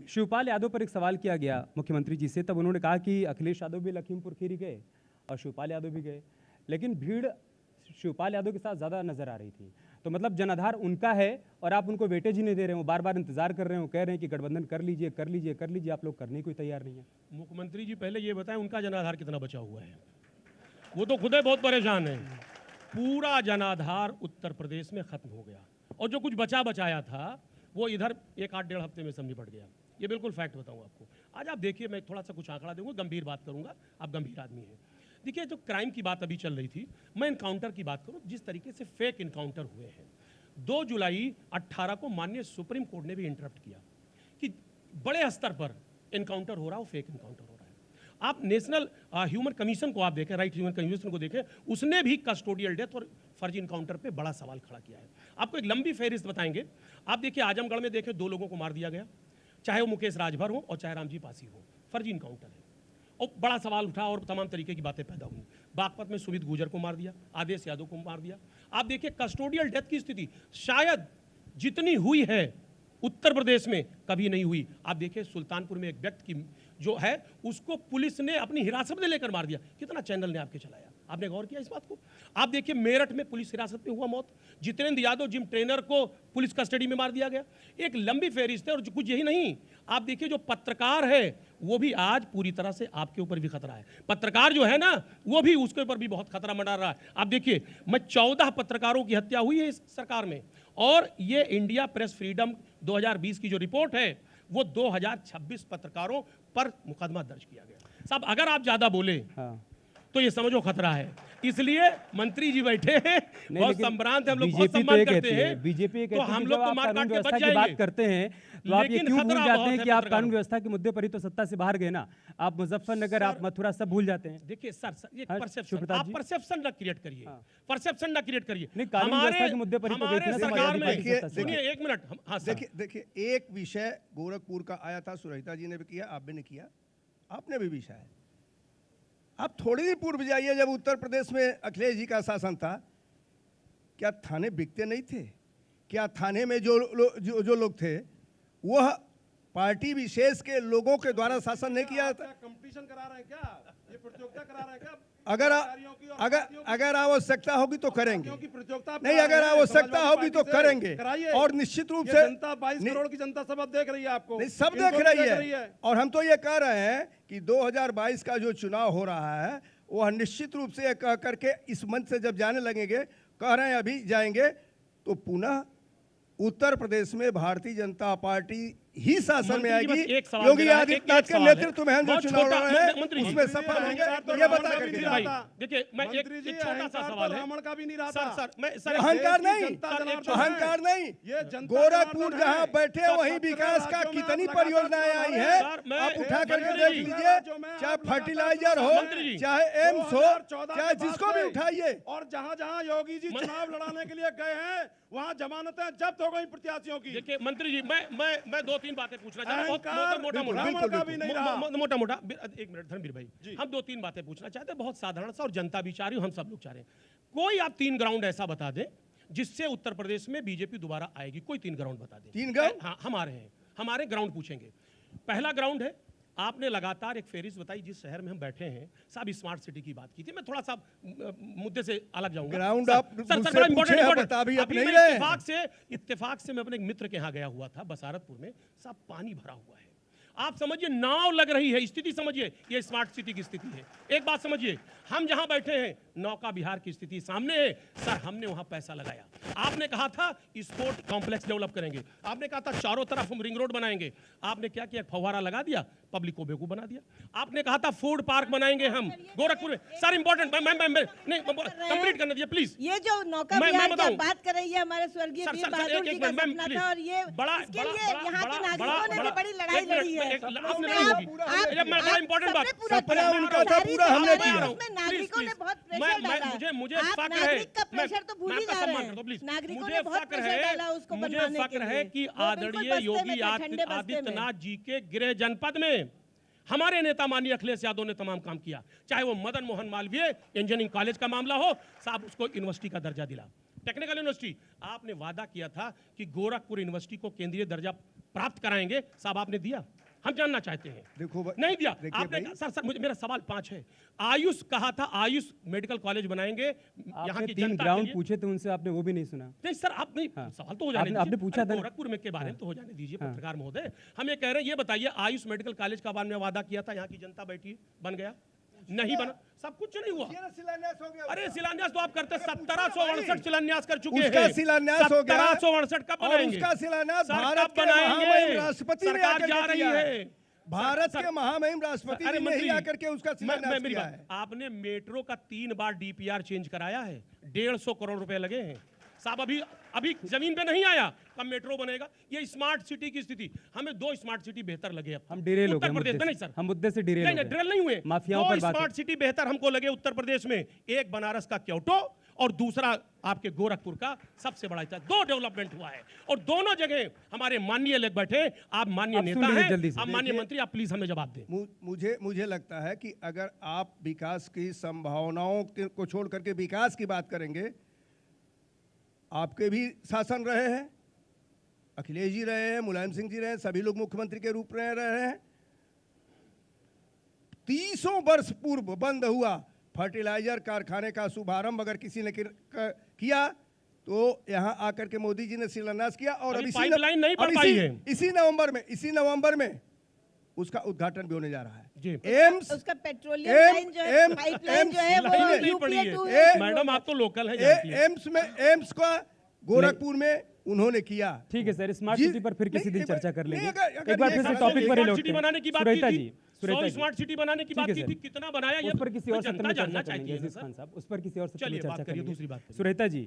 शिवपाल यादव पर एक सवाल किया गया मुख्यमंत्री जी से, तब उन्होंने कहा कि अखिलेश यादव भी लखीमपुर खीरी गए और शिवपाल यादव भी गए, लेकिन भीड़ शिवपाल यादव के साथ ज़्यादा नजर आ रही थी। तो मतलब जनाधार उनका है और आप उनको वेटेज ही नहीं दे रहे हो, बार बार इंतजार कर रहे हो, कह रहे हैं कि गठबंधन कर लीजिए कर लीजिए कर लीजिए, आप लोग करने को तैयार नहीं है। मुख्यमंत्री जी पहले ये बताएं उनका जनाधार कितना बचा हुआ है। वो तो खुद ही बहुत परेशान है। पूरा जनाधार उत्तर प्रदेश में खत्म हो गया और जो कुछ बचा बचाया था वो इधर एक 8-1.5 हफ्ते में सब निपट गया। ये बिल्कुल फैक्ट बताऊं आपको। आज आप देखिए, मैं थोड़ा सा कुछ आंकड़ा दूंगा, गंभीर बात करूंगा, आप गंभीर आदमी हैं। देखिए, जो क्राइम की बात अभी चल रही थी, मैं इनकाउंटर की बात करूं, जिस तरीके से फेक इनकाउंटर हुए हैं। 2 जुलाई 18 को माननीय सुप्रीम कोर्ट ने भी इंटरप्ट किया कि बड़े स्तर पर इनकाउंटर हो रहा हो, फेक इनकाउंटर हो रहा है। आप नेशनल ह्यूमन कमीशन को आप देखें, राइट ह्यूमन कमीशन को देखें, उसने भी कस्टोडियल डेथ और फर्जी इनकाउंटर पे बड़ा सवाल खड़ा किया है। आपको एक लंबी फहरिस्त बताएंगे। आप देखिए, आजमगढ़ में देखें 2 लोगों को मार दिया गया, चाहे वो मुकेश राजभर हो और चाहे रामजी पासी हो, फर्जी इनकाउंटर है और बड़ा सवाल उठा और तमाम तरीके की बातें पैदा हुई। बागपत में सुमित गुजर को मार दिया, आदेश यादव को मार दिया। आप देखिए, कस्टोडियल डेथ की स्थिति शायद जितनी हुई है उत्तर प्रदेश में कभी नहीं हुई। आप देखिए, सुल्तानपुर में एक व्यक्ति की जो है उसको पुलिस ने अपनी हिरासत में लेकर मार दिया। कितना चैनल ने आपके चलाया, आपने गौर किया इस बात को? आप देखिए, मेरठ में पुलिस हिरासत में हुआ मौत, जितेंद्र यादव जिम ट्रेनर को पुलिस कस्टडी में मार दिया गया। एक लंबी फहरिस्त है और कुछ यही नहीं। आप देखिए, जो पत्रकार है वो भी आज पूरी तरह से आपके ऊपर भी खतरा है। पत्रकार जो है ना, वो भी उसके ऊपर भी बहुत खतरा मंडरा रहा है। आप देखिए, 14 पत्रकारों की हत्या हुई है इस सरकार में और ये इंडिया प्रेस फ्रीडम 2020 की जो रिपोर्ट है वो 2026 पत्रकारों पर मुकदमा दर्ज किया गया। साहब, अगर आप ज्यादा बोले तो ये समझो खतरा है। इसलिए मंत्री जी बैठे हैं, बहुत संभ्रांत है, हम लोग बहुत सम्मान करते हैं। बीजेपी तो हम लोग तो मार काट के बच की जाएंगे। बात करते हैं तो आप ये क्यों भूल जाते हैं कि आप कानून व्यवस्था के मुद्दे पर ही तो सत्ता से बाहर गए ना। आप मुजफ्फरनगर, आप मथुरा सब भूल जाते हैं। देखिए सर, ये परसेप्शन, आप परसेप्शन ना क्रिएट करिए, परसेप्शन ना क्रिएट करिए। हमारे के मुद्दे पर ही तो गई थी ना सरकार में। सुनिए एक मिनट, हाँ देखिए, एक विषय गोरखपुर का आया था, सुरहिता जी ने भी किया, आप भी ने किया, आपने भी विषय है। आप थोड़ी ही पूर्व जाइए, जब उत्तर प्रदेश में अखिलेश जी का शासन था, क्या थाने बिकते नहीं थे? क्या थाने में जो लोग थे वह पार्टी विशेष के लोगों के द्वारा शासन नहीं किया था? कंपटीशन करा रहे हैं क्या? ये प्रतियोगिता करा रहे हैं क्या? अगर आवश्यकता होगी तो करेंगे, प्रतियोगिता नहीं अगर आवश्यकता होगी तो करेंगे। और निश्चित रूप से जनता 22 करोड़ की जनता सब देख रही है आपको, नहीं सब देख रही है। और हम तो ये कह रहे हैं कि 2022 का जो चुनाव हो रहा है वह निश्चित रूप से कह करके इस मंच से जब जाने लगेंगे, कह रहे हैं अभी जाएंगे, तो पुनः उत्तर प्रदेश में भारतीय जनता पार्टी ही शासन में आएगी। योगी आदित्यनाथ के नेतृत्व में हम जो चुनाव लड़ रहे हैं उसमें सफल होंगे। ये बता करके देखिए, मैं एक छोटा सा सवाल है, अहंकार नहीं, गोरखपुर जहाँ बैठे वहीं विकास का कितनी परियोजनाएं आई है, आप उठा करके देख लीजिए, चाहे फर्टिलाइजर हो, चाहे एम्स हो, चाहे जिसको भी उठाइए। और जहाँ जहाँ योगी जी चुनाव लड़ाने के लिए गए हैं वहाँ जमानतें जब्त हो गई प्रत्याशियों की। देखिए मंत्री जी, मैं 2-3 बातें पूछना चाहता हूँ, मोटा। एक मिनट धर्मवीर भाई, हम 2-3 बातें पूछना चाहते हैं, बहुत साधारण सा, और जनता भी चाह रही, हम सब लोग चाह रहे हैं। कोई आप 3 ग्राउंड ऐसा बता दें जिससे उत्तर प्रदेश में बीजेपी दोबारा आएगी। कोई 3 ग्राउंड बता दें। 3 ग्राउंड? हाँ, हमारे ग्राउंड पूछेंगे। पहला ग्राउंड है, आपने लगातार एक फेरिस बताई जिस शहर में हम बैठे हैं। साहब, स्मार्ट सिटी की बात की थी। मैं थोड़ा सा मुद्दे से अलग जाऊंगा। ग्राउंड आप बड़ा इंपॉर्टेंट बता भी अपने ही रहे। इत्तेफाक से मैं अपने एक मित्र के यहाँ गया हुआ था बसारतपुर में। साहब, पानी भरा हुआ है, आप समझिए नाव लग रही है। स्थिति समझिए, ये स्मार्ट सिटी की स्थिति है। एक बात समझिए, हम जहां बैठे हैं नौका बिहार की स्थिति सामने है। सर, हमने वहां पैसा लगाया। आपने कहा था स्पोर्ट कॉम्प्लेक्स डेवलप करेंगे, आपने कहा था चारों तरफ हम रिंग रोड बनाएंगे। आपने क्या किया? फव्वारा लगा दिया, पब्लिक को बेवकूफ बना दिया। आपने कहा था फूड पार्क बनाएंगे हम गोरखपुर में। सर इंपॉर्टेंट, नहीं कंप्लीट करने दीजिए प्लीज। ये जो नौका बिहार की बात कर रही है हमारे स्वर्गीय वीर बहादुर जी का सपना था, और ये इसके लिए यहाँ के नागरिकों ने भी बड़ी लड़ाई लड़ी है। बड़ा इंपॉर्टेंट बात, सपना उनका था, पूरा हमने किया। नागरिकों ने बहुत प्रेशर डाला। मुझे आप नागरिक का प्रेशर तो भूल ही जा रहे हैं। नागरिकों ने बहुत प्रेशर डाला उसको बनवाने के लिए। मुझे फक्र है कि आदरणीय योगी आदित्यनाथ जी के गृह जनपद में हमारे नेता माननीय अखिलेश यादव ने तमाम काम किया। चाहे वो मदन मोहन मालवीय इंजीनियरिंग कॉलेज का मामला हो, साहब उसको यूनिवर्सिटी का दर्जा दिला, टेक्निकल यूनिवर्सिटी। आपने वादा किया था कि गोरखपुर यूनिवर्सिटी को केंद्रीय दर्जा प्राप्त कराएंगे, साहब आपने दिया। हम जानना चाहते हैं। देखो नहीं दिया देखिए आपने भाई, सर मुझे मेरा सवाल 5 है। आयुष कहा था, आयुष मेडिकल कॉलेज बनाएंगे यहाँ आपने की 3 जनता के ग्राउंड लिए। पूछे थे उनसे, आपने वो भी नहीं सुना। नहीं सर, आप नहीं सवाल तो हो जाने आपने पूछा था ना। गोरखपुर में के बारे में तो हो जाने दीजिए पत्रकार महोदय। हम ये कह रहे हैं, ये बताइए आयुष मेडिकल कॉलेज का बाद में वादा किया था, यहाँ की जनता बैठी, बन गया? नहीं बना, सब कुछ नहीं हुआ। शिलान्यास हो गया। अरे शिलान्यास तो आप करते 1768 शिलान्यास कर चुके हैं। उसका शिलान्यास हो गया। 1768 कब और बनाएंगे? उसका शिलान्यास सर, भारत कब के बनाएंगे? महामहिम राष्ट्रपति ने सरकार आकर जा के रही किया है। भारत सर, के महामहिम राष्ट्रपति अरे जी ने ही मंत्री, आकर के उसका शिलान्यास मेरी किया बात, है। आपने मेट्रो का 3 बार डीपीआर चेंज कराया है, 150 करोड़ रुपए लगे हैं साहब। अभी जमीन पे नहीं आया, कब मेट्रो बनेगा? ये स्मार्ट सिटी की स्थिति, हमें 2 स्मार्ट सिटी बेहतर लगे। अब हम डिरेल हो गए उत्तर प्रदेश में। मुद्दे नहीं से। सर, हम मुद्दे से डिरेल हो नहीं गए। ड्रिल नहीं हुए। माफियाओं पर 2 बात स्मार्ट सिटी बेहतर हमको लगे उत्तर प्रदेश में, एक बनारस का क्योटो और दूसरा आपके गोरखपुर का सबसे बड़ा था। 2 डेवलपमेंट हुआ है और दोनों जगह हमारे माननीय लोग बैठे। आप माननीय आप सुन नेता लीजिए हैं, जल्दी से। आप माननीय मंत्री, आप प्लीज हमें जवाब दें। मुझे लगता है कि अगर आप विकास की संभावनाओं को छोड़ करके विकास की बात करेंगे, आपके भी शासन रहे हैं, अखिलेश जी रहे हैं, मुलायम सिंह जी रहे हैं, सभी लोग मुख्यमंत्री के रूप में रहे हैं। 30 वर्ष पूर्व बंद हुआ फर्टिलाइजर कारखाने का शुभारंभ अगर किसी ने किया तो यहाँ आकर के मोदी जी ने शिलान्यास किया और अभी पाइपलाइन नहीं बन पाई है। इसी नवंबर में उसका उद्घाटन भी होने जा रहा है। जी। एम्स, उसका पेट्रोलियम लाइन जो है, पाइपलाइन जो है, वो नहीं UPA पड़ी है। 2 मैडम आप तो लोकल हैं, जानती हैं। एम्स का गोरखपुर में उन्होंने किया। ठीक है सर, स्मार्ट जी, सिटी पर फिर किसी नहीं, दिन एक बार- चर्चा कर लेंगे। नहीं, अगर एक बार ये फिर से सर, टॉपिक पर ही स्मार्ट लौटते सिटी हैं। बनाने की बात सुरेता की जी, थी, सुरेता 100 जी। स्मार्ट सिटी बनाने की ठीक बात है की सर। थी, कितना बनाया ये उस पर किसी और जनता सत्र में जानना चर्चा चाहती करेंगे है ना अजीज सर। खान साहब, उस पर किसी और सत्र में चलिए, बात चर्चा करिए, करेंगे। दूसरी बात करिए। सुरेता जी,